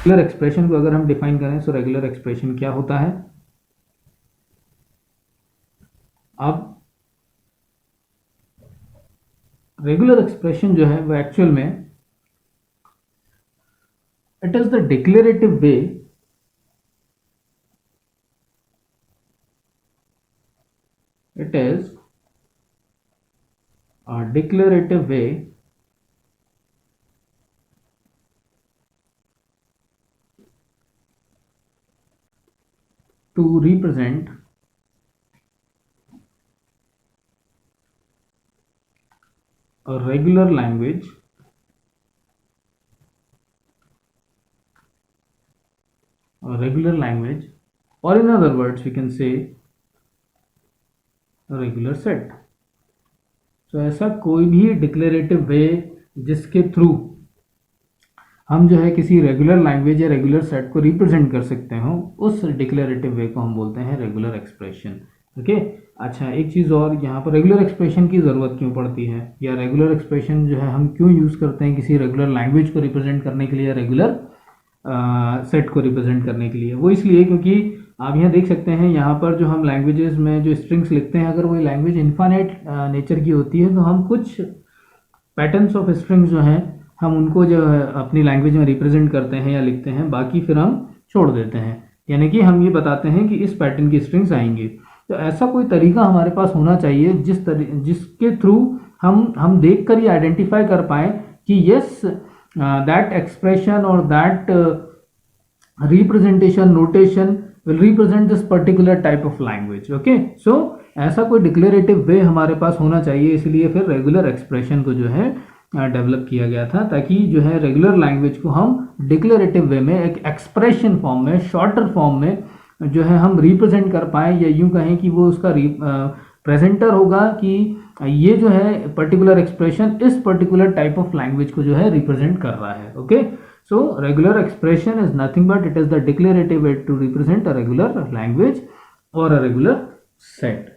Regular expression को अगर हम डिफाइन करें तो रेगुलर एक्सप्रेशन क्या होता है? अब रेगुलर एक्सप्रेशन जो है वो एक्चुअल में it is the declarative way it is a declarative way to represent a regular language or in other words we can say a regular set. तो ऐसा कोई भी डिक्लेरेटिव वे जिसके थ्रू हम जो है किसी रेगुलर लैंग्वेज या रेगुलर सेट को रिप्रेजेंट कर सकते हो, उस डिक्लेरेटिव वे को हम बोलते हैं रेगुलर एक्सप्रेशन. ओके. अच्छा, एक चीज़ और, यहाँ पर रेगुलर एक्सप्रेशन की ज़रूरत क्यों पड़ती है, या रेगुलर एक्सप्रेशन जो है हम क्यों यूज़ करते हैं किसी रेगुलर लैंग्वेज को रिप्रेजेंट करने के लिए या रेगुलर सेट को रिप्रेजेंट करने के लिए? वो इसलिए क्योंकि आप यहाँ देख सकते हैं, यहाँ पर जो हम लैंग्वेजेस में जो स्ट्रिंग्स लिखते हैं, अगर वो लैंग्वेज इनफाइनाइट नेचर की होती है तो हम कुछ पैटर्न्स ऑफ स्ट्रिंग्स जो हैं हम उनको जो है अपनी लैंग्वेज में रिप्रेजेंट करते हैं या लिखते हैं, बाकी फिर हम छोड़ देते हैं. यानी कि हम ये बताते हैं कि इस पैटर्न की स्ट्रिंग्स आएंगी. तो ऐसा कोई तरीका हमारे पास होना चाहिए जिसके थ्रू हम देख कर ये आइडेंटिफाई कर पाए कि यस दैट एक्सप्रेशन और that representation notation will represent this particular type of language. Okay, so ऐसा कोई डिक्लेरेटिव वे हमारे पास होना चाहिए, इसलिए फिर रेगुलर एक्सप्रेशन को जो है डेवलप किया गया था, ताकि जो है रेगुलर लैंग्वेज को हम डिक्लेरेटिव वे में एक एक्सप्रेशन फॉर्म में, शॉर्टर फॉर्म में जो है हम रिप्रेजेंट कर पाए, या यूं कहें कि वो उसका प्रेजेंटर होगा कि ये जो है पर्टिकुलर एक्सप्रेशन इस पर्टिकुलर टाइप ऑफ लैंग्वेज को जो है रिप्रेजेंट कर रहा है. Okay. So regular expression is nothing but it is the declarative way to represent a regular language or a regular set.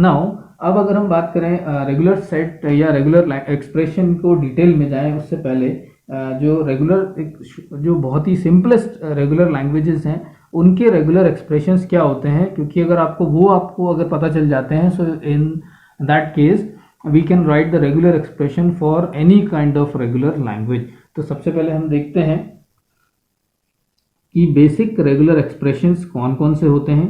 Now अब अगर हम बात करें रेगुलर सेट या रेगुलर एक्सप्रेशन को डिटेल में जाएं, उससे पहले जो बहुत ही सिंपलेस्ट रेगुलर लैंग्वेजेस हैं उनके रेगुलर एक्सप्रेशंस क्या होते हैं, क्योंकि अगर आपको अगर पता चल जाते हैं, so in that case we can write the regular expression for any kind of regular language. तो सबसे पहले हम देखते हैं कि बेसिक रेगुलर एक्सप्रेशंस कौन कौन से होते हैं.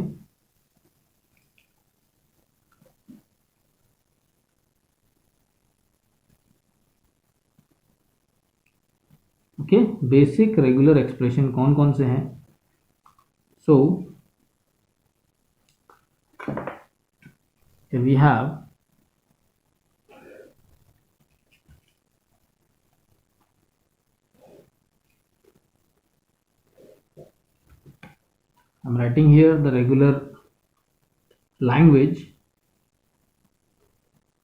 ओके, बेसिक रेगुलर एक्सप्रेशन कौन कौन से हैं? So we have I'm writing here the regular language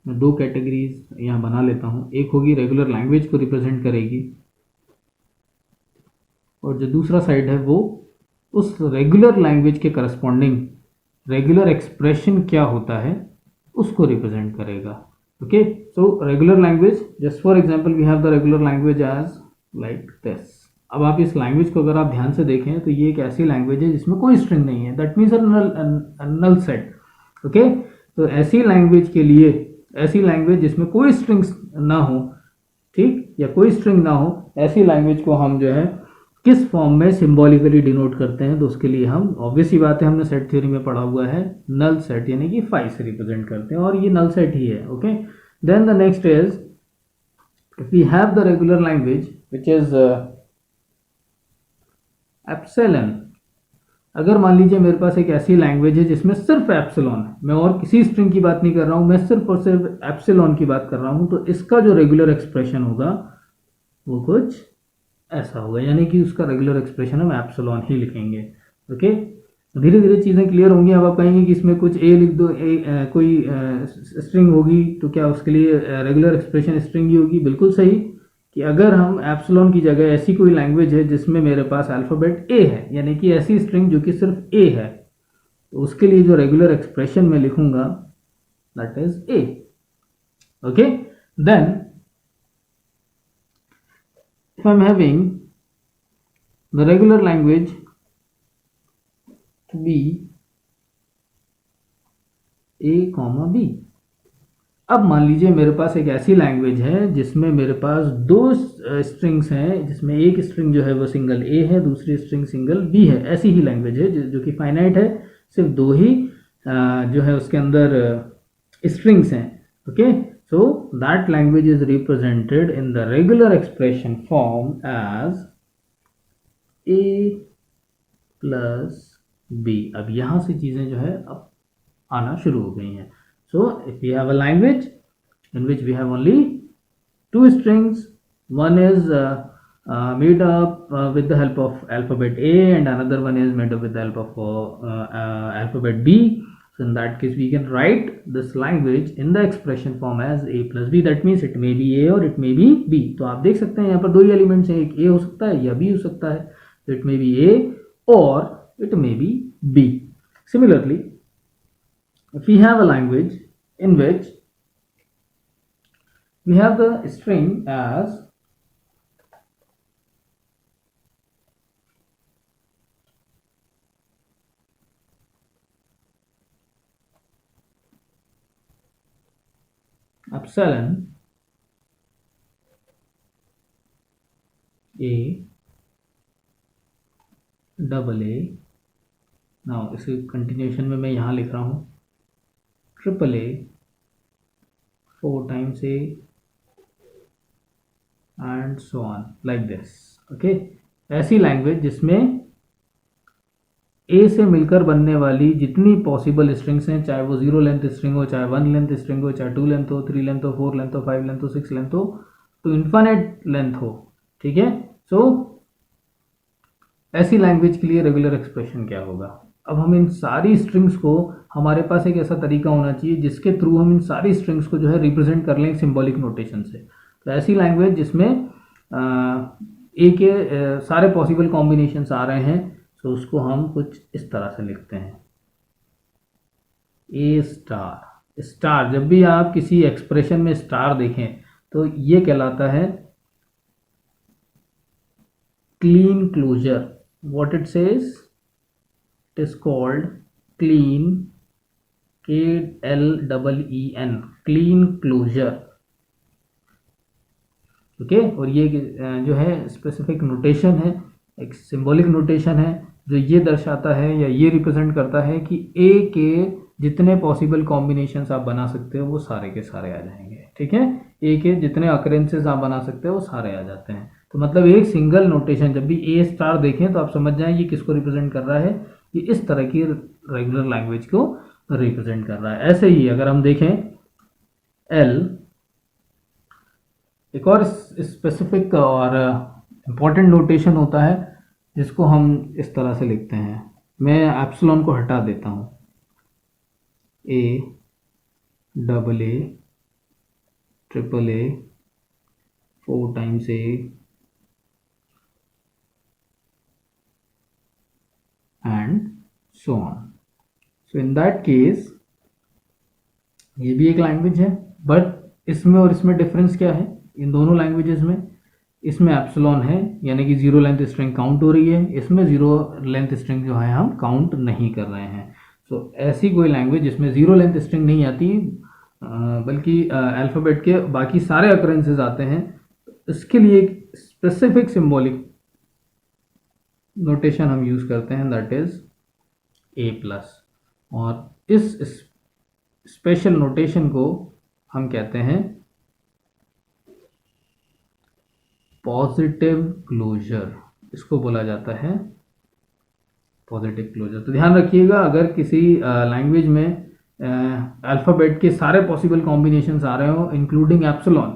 मैं दो कैटेगरीज यहाँ बना लेता हूँ. एक होगी रेगुलर लैंग्वेज को रिप्रेजेंट करेगी, और जो दूसरा साइड है वो उस रेगुलर लैंग्वेज के करस्पॉन्डिंग रेगुलर एक्सप्रेशन क्या होता है उसको रिप्रेजेंट करेगा. Okay. So regular language, just for example we have the regular language as like this. अब आप इस लैंग्वेज को अगर आप ध्यान से देखें तो ये एक ऐसी लैंग्वेज है जिसमें कोई स्ट्रिंग नहीं है, that means a null set. Okay. तो ऐसी लैंग्वेज के लिए, ऐसी लैंग्वेज जिसमें कोई स्ट्रिंग्स ना हो, ठीक, या कोई स्ट्रिंग ना हो, ऐसी लैंग्वेज को हम जो है किस फॉर्म में सिंबॉलिकली डिनोट करते हैं? तो उसके लिए हम, ऑब्वियस ही बात है, हमने सेट थ्योरी में पढ़ा हुआ है, नल सेट यानी कि 5 से रिप्रेजेंट करते हैं, और ये नल सेट ही है. Okay. Then the next is if we have the regular language which is epsilon. अगर मान लीजिए मेरे पास एक ऐसी लैंग्वेज है जिसमें सिर्फ एप्सिलॉन है, मैं और किसी स्ट्रिंग की बात नहीं कर रहा हूं, मैं सिर्फ और सिर्फ एप्सिलॉन की बात कर रहा हूं, तो इसका जो रेगुलर एक्सप्रेशन होगा वो कुछ ऐसा होगा, यानी कि उसका रेगुलर एक्सप्रेशन हम एप्सिलॉन ही लिखेंगे. ओके. धीरे धीरे चीज़ें क्लियर होंगी. अब आप कहेंगे कि इसमें कुछ ए लिख दो, कोई स्ट्रिंग होगी तो क्या उसके लिए रेगुलर एक्सप्रेशन स्ट्रिंग ही होगी? बिल्कुल सही, कि अगर हम एप्सिलॉन की जगह ऐसी कोई लैंग्वेज है जिसमें मेरे पास अल्फ़ाबेट ए है, यानी कि ऐसी स्ट्रिंग जो कि सिर्फ ए है, तो उसके लिए जो रेगुलर एक्सप्रेशन मैं लिखूंगा that is a. Okay. Then if I'm having the regular language to be a comma b। अब मान लीजिए मेरे पास एक ऐसी लैंग्वेज है जिसमें मेरे पास दो स्ट्रिंग्स हैं, जिसमें एक स्ट्रिंग जो है वो सिंगल ए है, दूसरी स्ट्रिंग सिंगल बी है। ऐसी ही लैंग्वेज है जो कि फाइनाइट है, सिर्फ दो ही जो है उसके अंदर स्ट्रिंग्स हैं। Okay, so that language is represented in the regular expression form as a plus b. अब यहाँ से चीज़ें जो है अब आना शुरू हो गई हैं। So if we have a language in which we have only two strings, one is made up with the help of alphabet A and another one is made up with the help of alphabet B. So in that case we can write this language in the expression form as A plus B. That means it may be A or it may be B. तो आप देख सकते हैं यहाँ पर दो ही elements हैं, एक A हो सकता है या B हो सकता है। So it may be A or it may be B. Similarly, if we have a language in which we have the string as epsilon A double A, now इसी कंटिन्यूशन में मैं यहाँ लिख रहा हूँ triple A 4 times A and so on like this। Okay, ऐसी language जिसमें ए से मिलकर बनने वाली जितनी पॉसिबल स्ट्रिंग्स हैं, चाहे वो 0 लेंथ स्ट्रिंग हो, चाहे 1 लेंथ स्ट्रिंग हो, चाहे 2 लेंथ हो, 3 लेंथ हो, 4 लेंथ हो, 5 लेंथ हो, 6 लेंथ हो, तो इन्फिनिट लेंथ हो। ठीक है, सो ऐसी लैंग्वेज के लिए रेगुलर एक्सप्रेशन क्या होगा? अब हम इन सारी स्ट्रिंग्स को, हमारे पास एक ऐसा तरीका होना चाहिए जिसके थ्रू हम इन सारी स्ट्रिंग्स को जो है रिप्रेजेंट कर लें सिंबॉलिक नोटेशन से। तो ऐसी लैंग्वेज जिसमें ए के सारे पॉसिबल कॉम्बिनेशंस आ रहे हैं, तो उसको हम कुछ इस तरह से लिखते हैं ए स्टार। स्टार, जब भी आप किसी एक्सप्रेशन में स्टार देखें तो ये कहलाता है Kleene closure. What it says, it is called clean, KLEEN, clean closure। Okay, और ये जो है स्पेसिफिक नोटेशन है, एक सिंबॉलिक नोटेशन है जो ये दर्शाता है या ये रिप्रेजेंट करता है कि ए के जितने पॉसिबल कॉम्बिनेशंस आप बना सकते हो वो सारे के सारे आ जाएंगे। ठीक है, ए के जितने अकरेंसेस आप बना सकते हो वो सारे आ जाते हैं। तो मतलब एक सिंगल नोटेशन, जब भी ए स्टार देखें तो आप समझ जाएं ये किसको रिप्रेजेंट कर रहा है, ये इस तरह की रेगुलर लैंग्वेज को रिप्रेजेंट कर रहा है। ऐसे ही अगर हम देखें एल, एक और स्पेसिफिक और इम्पॉर्टेंट नोटेशन होता है जिसको हम इस तरह से लिखते हैं। मैं एप्सिलॉन को हटा देता हूँ, A double A triple A 4 times A and so on। So in that case ये भी एक लैंग्वेज है, बट इसमें और इसमें डिफरेंस क्या है इन दोनों लैंग्वेजेस में? इसमें एप्सिलॉन है यानी कि 0 लेंथ स्ट्रिंग काउंट हो रही है, इसमें 0 लेंथ स्ट्रिंग जो है हम काउंट नहीं कर रहे हैं। सो ऐसी कोई लैंग्वेज जिसमें 0 लेंथ स्ट्रिंग नहीं आती बल्कि अल्फ़ाबेट के बाकी सारे अकरेंसेस आते हैं, इसके लिए एक स्पेसिफिक सिंबॉलिक नोटेशन हम यूज़ करते हैं, दैट इज़ ए प्लस। और इस स्पेशल नोटेशन को हम कहते हैं पॉजिटिव क्लोजर, इसको बोला जाता है पॉजिटिव क्लोजर। तो ध्यान रखिएगा, अगर किसी लैंग्वेज में अल्फ़ाबेट के सारे पॉसिबल कॉम्बिनेशंस आ रहे हो इंक्लूडिंग एप्सिलॉन,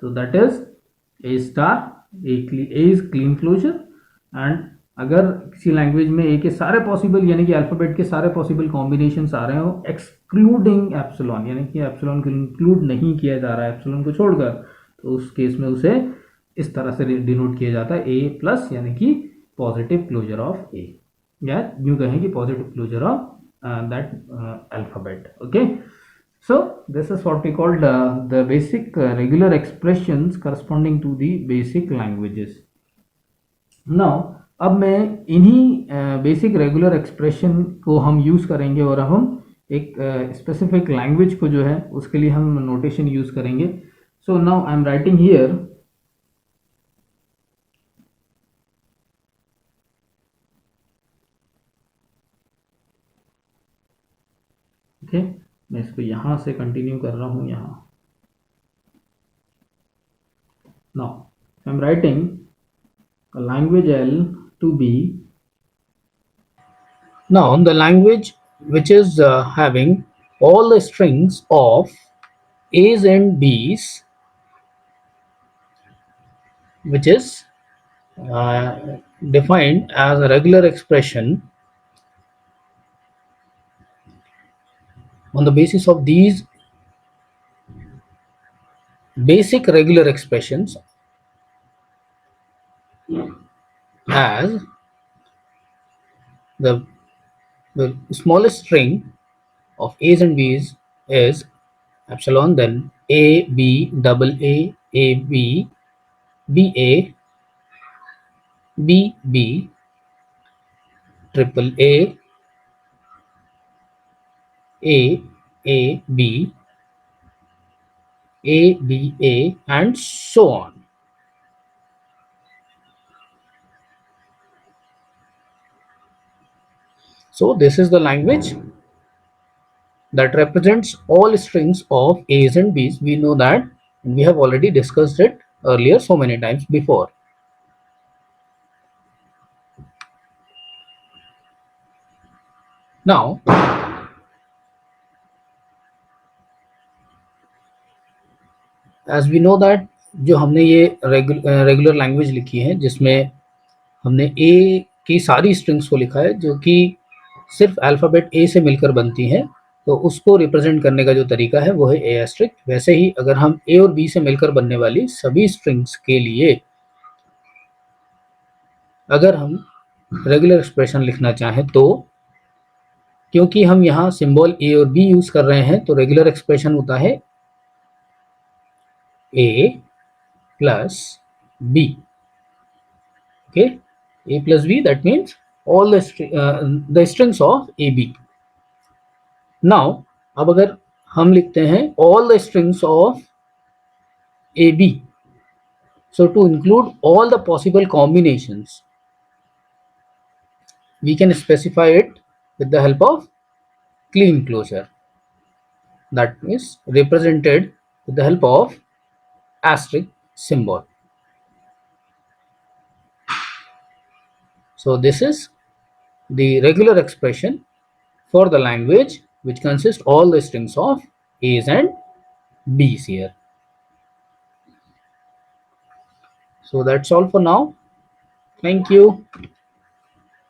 तो that is a star, a is Kleene closure. And अगर किसी लैंग्वेज में ए के सारे पॉसिबल यानी कि अल्फ़ाबेट के सारे पॉसिबल कॉम्बिनेशंस आ रहे हो एक्सक्लूडिंग एप्सिलॉन, यानी कि एप्सिलॉन को इंक्लूड नहीं किया जा रहा है एप्सिलॉन को छोड़कर, तो उस केस में उसे इस तरह से डिनोट किया जाता है ए प्लस, यानी कि पॉजिटिव क्लोजर ऑफ ए, या यूँ कहें कि positive closure of that alphabet। Okay, so this is what we called the basic regular expressions corresponding to the basic languages। Now अब मैं इन्हीं बेसिक रेगुलर एक्सप्रेशन को हम यूज़ करेंगे और अब हम एक स्पेसिफिक लैंग्वेज को जो है उसके लिए हम नोटेशन यूज़ करेंगे. So now I am writing here. Okay, मैं इसको यहाँ से कंटिन्यू कर रहा हूँ यहाँ. Now I am writing language L to be. Now, the language which is having all the strings of A's and B's, which is defined as a regular expression on the basis of these basic regular expressions as the, the smallest string of A's and B's is epsilon, then A, B, double A, B, B, A, B, B, triple A, B, A, B, A, and so on. So this is the language that represents all strings of A's and B's. We know that, and we have already discussed it earlier so many times before. Now, as we know that जो हमने ये regular language लिखी है जिसमें हमने ए की सारी strings को लिखा है जो कि सिर्फ अल्फ़ाबेट ए से मिलकर बनती हैं, तो उसको रिप्रेजेंट करने का जो तरीका है वो है ए एस्ट्रिक. वैसे ही अगर हम ए और बी से मिलकर बनने वाली सभी स्ट्रिंग्स के लिए अगर हम रेगुलर एक्सप्रेशन लिखना चाहें तो क्योंकि हम यहाँ सिंबल ए और बी यूज कर रहे हैं तो रेगुलर एक्सप्रेशन होता है A plus B. Okay, A plus B, that means all the strings of AB. Now, अब अगर हम लिखते हैं all the strings of AB, so to include all the possible combinations, we can specify it with the help of clean closure, that is represented with the help of asterisk symbol. So this is the regular expression for the language which consists all the strings of A's and B's here. So that's all for now. Thank you.